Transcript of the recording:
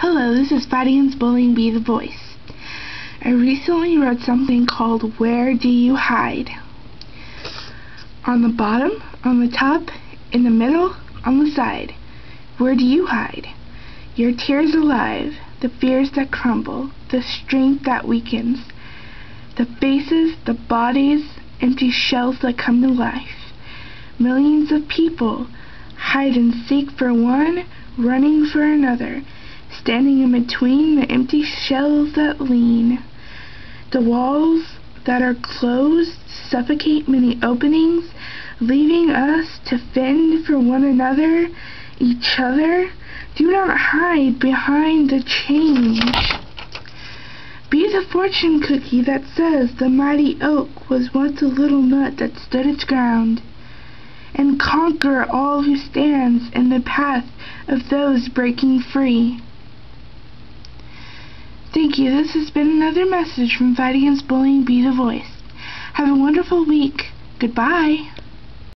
Hello, this is Fighting Against Bullying, Be the Voice. I recently read something called Where Do You Hide? On the bottom, on the top, in the middle, on the side. Where do you hide? Your tears alive, the fears that crumble, the strength that weakens, the faces, the bodies, empty shells that come to life. Millions of people hide and seek for one, running for another, standing in between the empty shells that lean. The walls that are closed suffocate many openings, leaving us to fend for one another, each other. Do not hide behind the change. Be the fortune cookie that says the mighty oak was once a little nut that stood its ground, and conquer all who stands in the path of those breaking free. Thank you. This has been another message from Fighting Against Bullying, Be the Voice. Have a wonderful week. Goodbye.